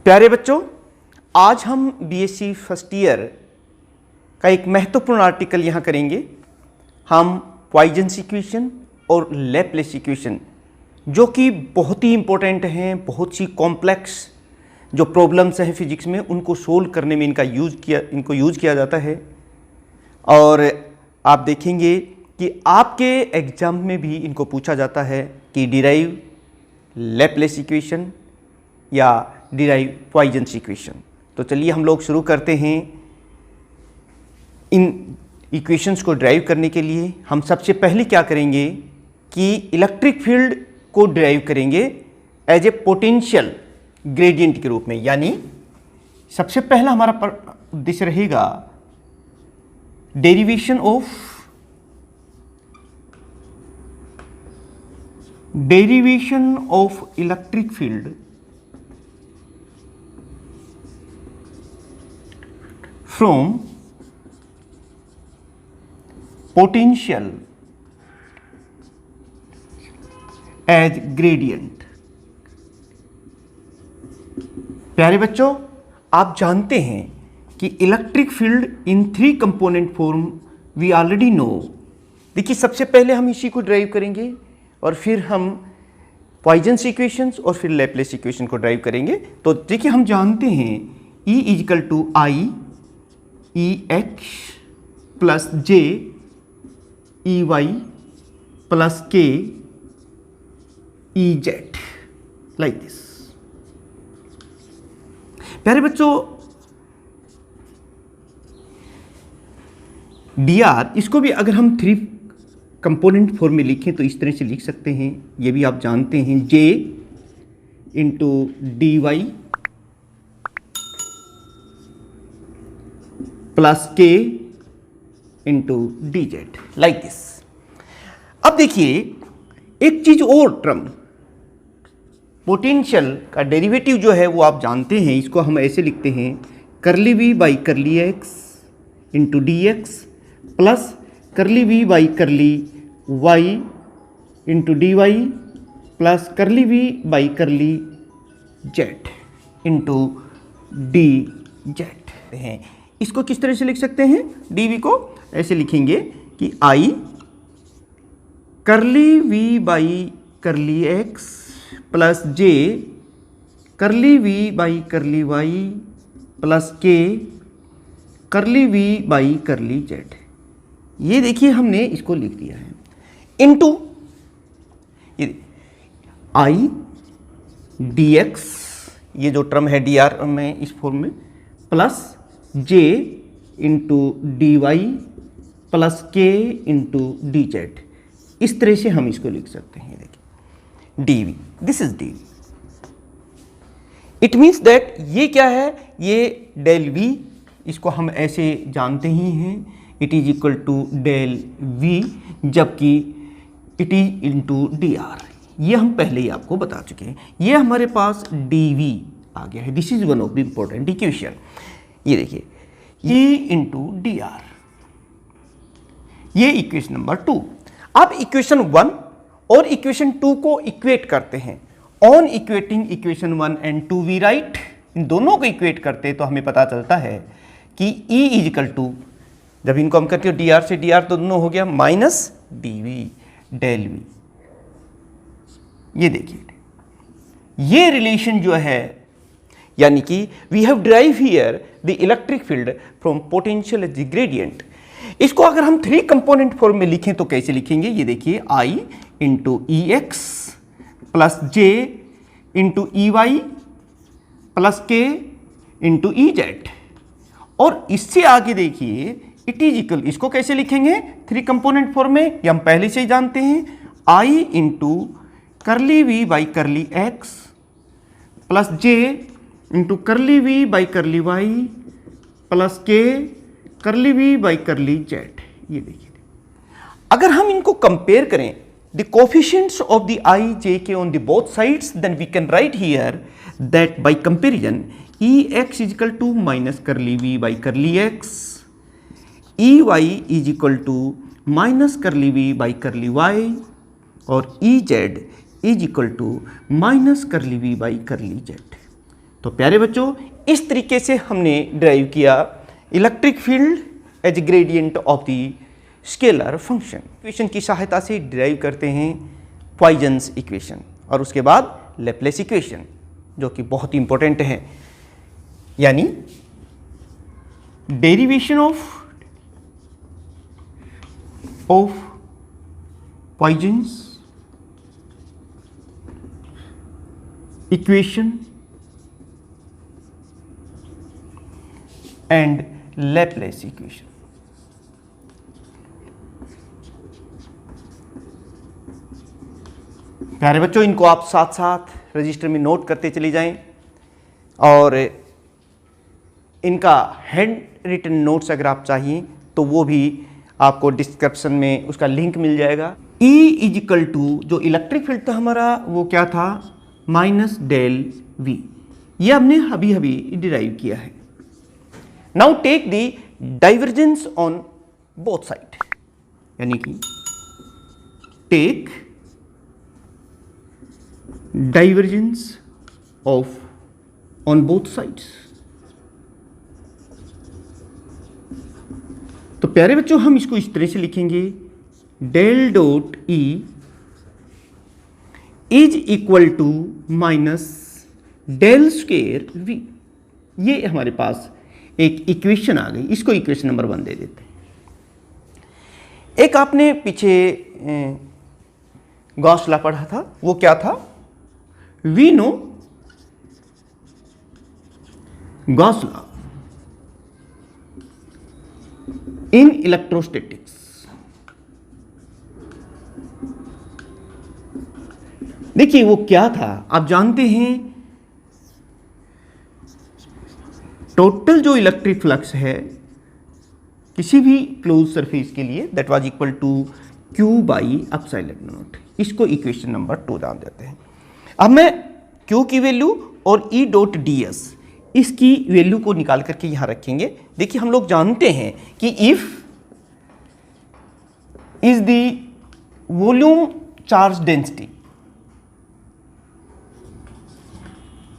प्यारे बच्चों, आज हम बीएससी फर्स्ट ईयर का एक महत्वपूर्ण आर्टिकल यहाँ करेंगे। हम पॉइजन्स इक्वेशन और लैपलेस इक्वेशन जो कि बहुत ही इम्पोर्टेंट हैं, बहुत सी कॉम्प्लेक्स जो प्रॉब्लम्स हैं फिजिक्स में, उनको सोल्व करने में इनको यूज़ किया जाता है। और आप देखेंगे कि आपके एग्जाम में भी इनको पूछा जाता है कि डिराइव लैपलेस इक्वेशन या डिराइव पॉइजन्स इक्वेशन। तो चलिए हम लोग शुरू करते हैं। इन इक्वेशंस को ड्राइव करने के लिए हम सबसे पहले क्या करेंगे कि इलेक्ट्रिक फील्ड को ड्राइव करेंगे एज ए पोटेंशियल ग्रेडियंट के रूप में। यानी सबसे पहला हमारा उद्देश्य रहेगा derivation of electric field from potential as gradient. प्यारे बच्चों, आप जानते हैं कि electric field in 3 component form we already know. देखिए, सबसे पहले हम इसी को ड्राइव करेंगे और फिर हम पॉइजन्स इक्वेशंस और फिर लैपलेस इक्वेशन को ड्राइव करेंगे। तो देखिए, हम जानते हैं E equal to I E X plus J E Y plus K E Z, like this. प्यारे बच्चों, डी आर, इसको भी अगर हम 3 कंपोनेंट फॉर्म में लिखें तो इस तरह से लिख सकते हैं। ये भी आप जानते हैं, जे into D Y plus K into D Z, like this. अब देखिए, एक चीज और, टर्म पोटेंशियल का डेरिवेटिव जो है वो आप जानते हैं। इसको हम ऐसे लिखते हैं, curly we by curly X into D X plus curly we by curly Y into D Y plus curly we by curly Z into D Z हैं। इसको किस तरह से लिख सकते हैं? डी वी को ऐसे लिखेंगे कि i curly we by curly x plus j curly we by curly y plus k curly we by curly Z. ये देखिए, हमने इसको लिख दिया है इनटू आई डी एक्स, ये जो टर्म है डी आर में इस फॉर्म में, प्लस जे into D Y plus K into D Z. इस तरह से हम इसको लिख सकते हैं। देखिए, D V, this is D V. It means that ये क्या है? ये डेल वी, इसको हम ऐसे जानते ही हैं, it is equal to del v, जबकि it is into d r. ये हम पहले ही आपको बता चुके हैं। ये हमारे पास डी वी आ गया है। This is one of the important equation. ये देखिए, ये इंटू डी आर, ये इक्वेशन नंबर 2। अब इक्वेशन 1 और इक्वेशन 2 को इक्वेट करते हैं। On equating equation 1 and 2 we write, इन दोनों को इक्वेट करते हैं तो हमें पता चलता है कि E इजिकल टू, जब इनको हम करते हो डी आर से डी आर तो दोनों हो गया minus D V del V. ये देखिए, ये रिलेशन जो है, यानी कि we have drive here the electric field from potential as the gradient. इसको अगर हम 3 कंपोनेंट फॉर्म में लिखें तो कैसे लिखेंगे? ये देखिए, आई इंटू ई एक्स प्लस जे इंटू ई Y plus K into E Z. और इससे आगे देखिए, इट इज इक्वल, इसको कैसे लिखेंगे 3 कंपोनेंट फॉर्म में? ये हम पहले से ही जानते हैं, i into curly we by curly x plus J into curly we by curly y plus k curly we by curly Z. ये देखिए, अगर हम इनको कंपेयर करें, the coefficients of the i j k on the both sides, then we can write here that by comparison E x is equal to minus curly we by curly x, E y is equal to minus curly we by curly y, और E z is equal to minus curly we by curly z. तो प्यारे बच्चों, इस तरीके से हमने derive किया electric field as gradient of the scalar function. Equation की सहायता से ड्राइव करते हैं पॉइजन्स इक्वेशन और उसके बाद लैप्लेस इक्वेशन, जो कि बहुत ही इंपॉर्टेंट है, यानी derivation of Poisson's equation and Laplace equation. प्यारे बच्चों, इनको आप साथ साथ रजिस्टर में नोट करते चले जाएं और इनका हैंड रिटन नोट्स अगर आप चाहिए तो वो भी आपको डिस्क्रिप्शन में उसका लिंक मिल जाएगा। E इजिकल टू जो इलेक्ट्रिक फील्ड था हमारा वो क्या था, माइनस डेल V। ये हमने अभी अभी डिराइव किया है। Now take the divergence on both side, यानी कि take divergence of on both sides. तो प्यारे बच्चों, हम इसको इस तरह से लिखेंगे, del dot E is equal to minus del square V। ये हमारे पास एक इक्वेशन आ गई, इसको इक्वेशन नंबर 1 दे देते हैं। एक आपने पीछे गॉस लॉ पढ़ा था, वो क्या था, we know Gauss law in electrostatics. देखिए वो क्या था, आप जानते हैं टोटल जो इलेक्ट्रिक फ्लक्स है किसी भी क्लोज सरफेस के लिए that was equal to Q by epsilon naught. इसको इक्वेशन नंबर 2 जान देते हैं। अब मैं Q की वैल्यू और E डॉट ds इसकी वैल्यू को निकाल करके यहां रखेंगे। देखिए हम लोग जानते हैं कि if is the volume charge density,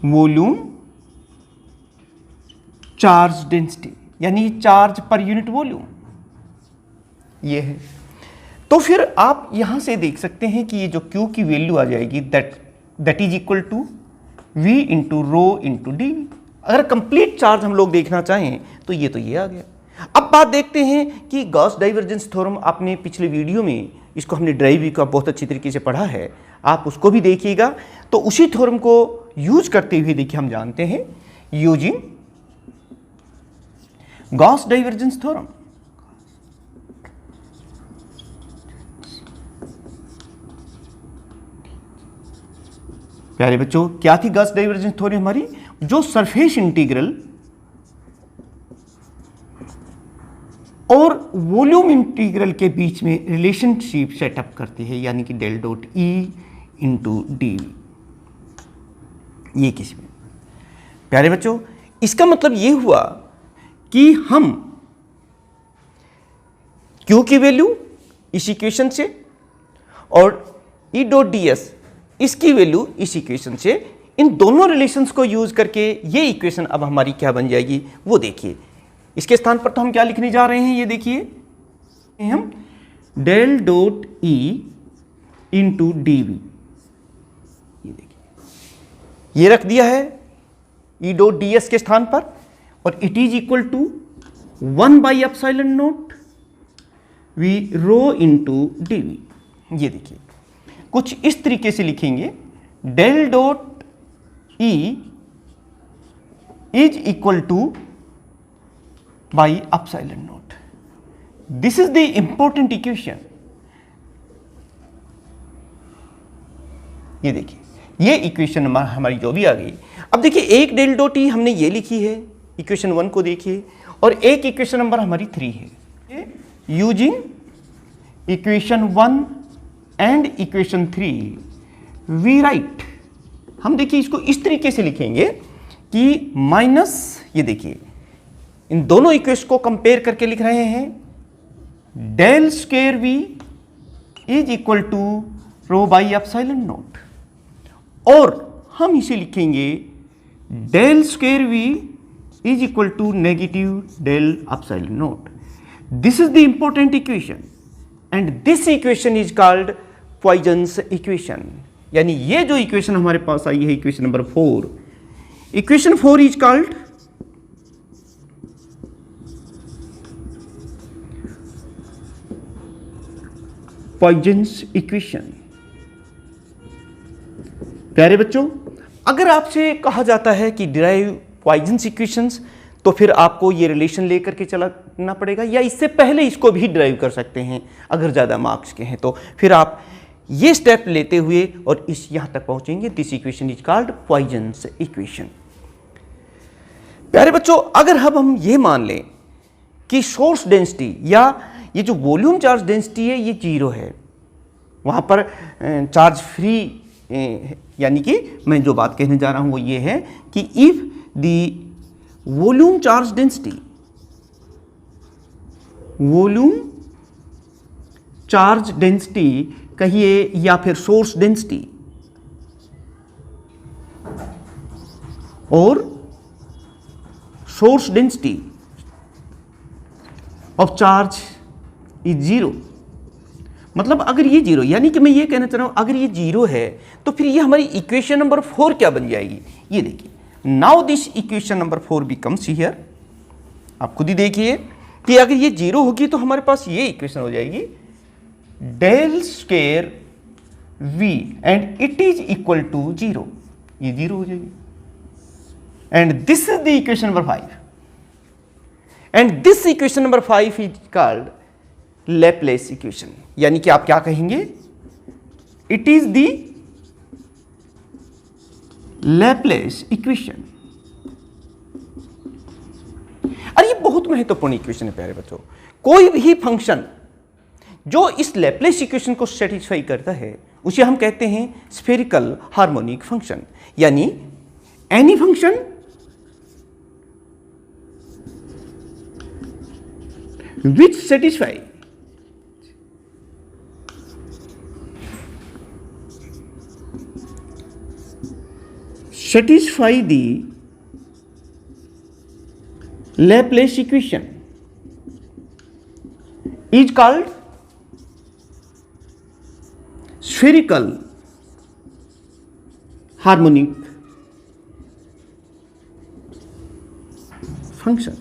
volume charge density यानी चार्ज पर यूनिट वॉल्यूम, ये है। तो फिर आप यहां से देख सकते हैं कि ये जो Q की वैल्यू आ जाएगी that is equal to V into rho into D. अगर कंप्लीट चार्ज हम लोग देखना चाहें तो ये आ गया। अब बात देखते हैं कि गॉस डाइवर्जेंस थ्योरम आपने पिछले वीडियो में इसको हमने ड्राइव का बहुत अच्छी तरीके से पढ़ा है, आप उसको भी देखिएगा। तो उसी थ्योरम को यूज करते हुए देखिए हम जानते हैं यूजिंग गॉस डाइवर्जेंस थ्योरम, प्यारे बच्चों क्या थी गॉस डाइवर्जेंस थ्योरम हमारी, जो सरफेस इंटीग्रल और वॉल्यूम इंटीग्रल के बीच में रिलेशनशिप सेटअप करती है, यानी कि del dot E into D. ये किसी में, प्यारे बच्चों इसका मतलब ये हुआ कि हम Q की वैल्यू इस इक्वेशन से और E डॉट ds इसकी वैल्यू इस इक्वेशन से, इन दोनों रिलेशंस को यूज करके ये इक्वेशन अब हमारी क्या बन जाएगी वो देखिए। इसके स्थान पर तो हम क्या लिखने जा रहे हैं, ये देखिए हम del dot E into D V, ये देखिए ये रख दिया है E डॉट ds के स्थान पर, और it is equal to 1 by epsilon naught V rho into D V. ये देखिए कुछ इस तरीके से लिखेंगे, del dot E is equal to by epsilon naught. This is the important equation. ये देखिए ये इक्वेशन हमारी जो भी आ गई। अब देखिए एक डेल डॉट E हमने ये लिखी है इक्वेशन 1 को देखिए, और एक इक्वेशन नंबर हमारी 3 है। Using equation 1 and equation 3 we write, हम देखिए इसको इस तरीके से लिखेंगे कि माइनस, ये देखिए इन दोनों इक्वेशन को कंपेयर करके लिख रहे हैं, del square V is equal to rho by epsilon naught, और हम इसे लिखेंगे del square V is equal to negative del epsilon naught. This is the important equation and this equation is called Poisson's equation. यानी ये जो equation हमारे पास आई है, equation number 4, equation 4 is called Poisson's equation. प्यारे बच्चों, अगर आपसे कहा जाता है कि डिराइव पॉइजन्स इक्वेशंस, तो फिर आपको ये रिलेशन लेकर के चलना पड़ेगा, या इससे पहले इसको भी डिराइव कर सकते हैं अगर ज़्यादा मार्क्स के हैं तो। फिर आप ये स्टेप लेते हुए और इस यहाँ तक पहुँचेंगे। This equation is called Poisson's equation. प्यारे बच्चों, अगर हम ये मान लें कि सोर्स डेंसिटी या ये जो वॉल्यूम चार्ज डेंसिटी है ये 0 है, वहाँ पर चार्ज फ्री, यानी कि मैं जो बात कहने जा रहा हूँ वो ये है कि if the volume charge density, volume charge density कहिए या फिर सोर्स डेंसिटी और source density of charge is 0, मतलब अगर ये 0, यानी कि मैं ये कहना चाह रहा हूं अगर ये 0 है तो फिर ये हमारी इक्वेशन नंबर 4 क्या बन जाएगी, ये देखिए। Now this equation number 4 becomes here, आप खुद ही देखिए कि अगर ये 0 होगी तो हमारे पास ये इक्वेशन हो जाएगी del square v and it is equal to 0, ये 0 हो जाएगी। And this is the equation number 5 and this equation number 5 is called Laplace equation. यानी कि आप क्या कहेंगे, it is the Laplace equation. अरे ये बहुत महत्वपूर्ण इक्वेशन है प्यारे बच्चों। कोई भी फंक्शन जो इस लैप्लेस इक्वेशन को सेटिस्फाई करता है उसे हम कहते हैं स्फेरिकल हार्मोनिक फंक्शन। यानी any function which satisfy the Laplace equation is called spherical harmonic function।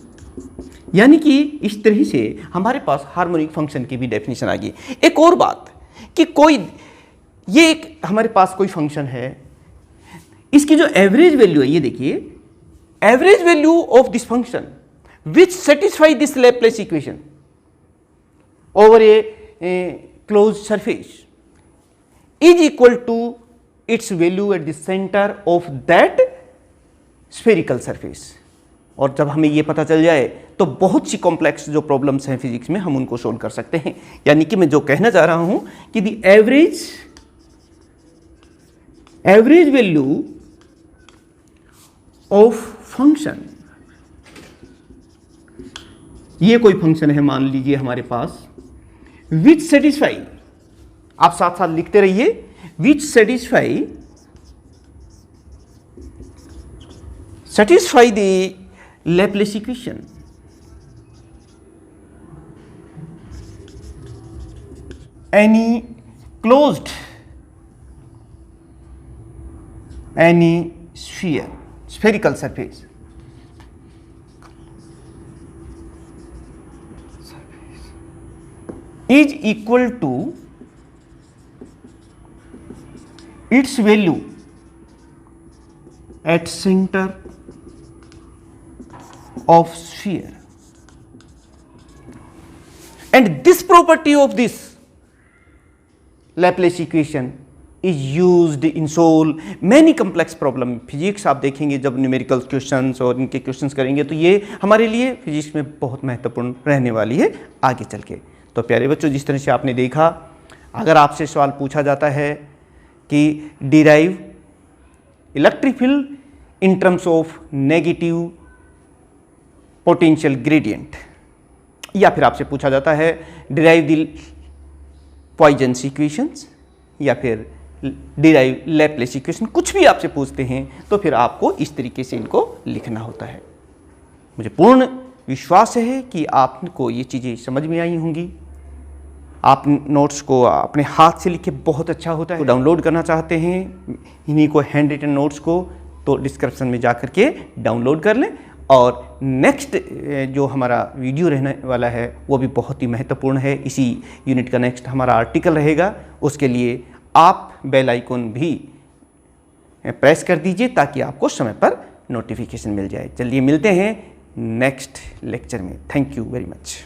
यानी कि इस तरह से हमारे पास हार्मोनिक फंक्शन की भी डेफिनेशन आ गई। एक और बात कि कोई ये एक हमारे पास कोई फंक्शन है, इसकी जो एवरेज वैल्यू है, ये देखिए, average value of this function which satisfy this Laplace equation over a close surface is equal to its value at the centre of that spherical surface. और जब हमें ये पता चल जाए तो बहुत सी कॉम्प्लेक्स जो प्रॉब्लम्स हैं फिजिक्स में हम उनको सोल्व कर सकते हैं। यानी कि मैं जो कहना चाह रहा हूं कि the average value of function, ये कोई फंक्शन है मान लीजिए हमारे पास, विच सेटिस्फाई, आप साथ साथ लिखते रहिए, विच satisfy the Laplace equation any spherical surface is equal to its value at center of sphere, and this property of this Laplace equation is used in solve many complex problem। Physics आप देखेंगे जब numerical questions और इनके questions करेंगे तो ये हमारे लिए फिजिक्स में बहुत महत्वपूर्ण रहने वाली है आगे चल के। तो प्यारे बच्चों, जिस तरह से आपने देखा, अगर आपसे सवाल पूछा जाता है कि derive electric field in terms of negative potential gradient, या फिर आपसे पूछा जाता है डिराइव द पॉइजन्स इक्वेशंस या फिर डिराइव, लैपलेस इक्वेशन, कुछ भी आपसे पूछते हैं तो फिर आपको इस तरीके से इनको लिखना होता है। मुझे पूर्ण विश्वास है कि आपको ये चीज़ें समझ में आई होंगी। आप नोट्स को अपने हाथ से लिखे बहुत अच्छा होता है। तो डाउनलोड करना चाहते हैं इन्हीं को, हैंड रिटन नोट्स को, तो डिस्क्रिप्शन में जा कर के डाउनलोड कर लें। और नेक्स्ट जो हमारा वीडियो रहने वाला है वो भी बहुत ही महत्वपूर्ण है। इसी यूनिट का नेक्स्ट हमारा आर्टिकल रहेगा। उसके लिए आप बेल आइकन भी प्रेस कर दीजिए ताकि आपको समय पर नोटिफिकेशन मिल जाए। चलिए मिलते हैं नेक्स्ट लेक्चर में। Thank you very much.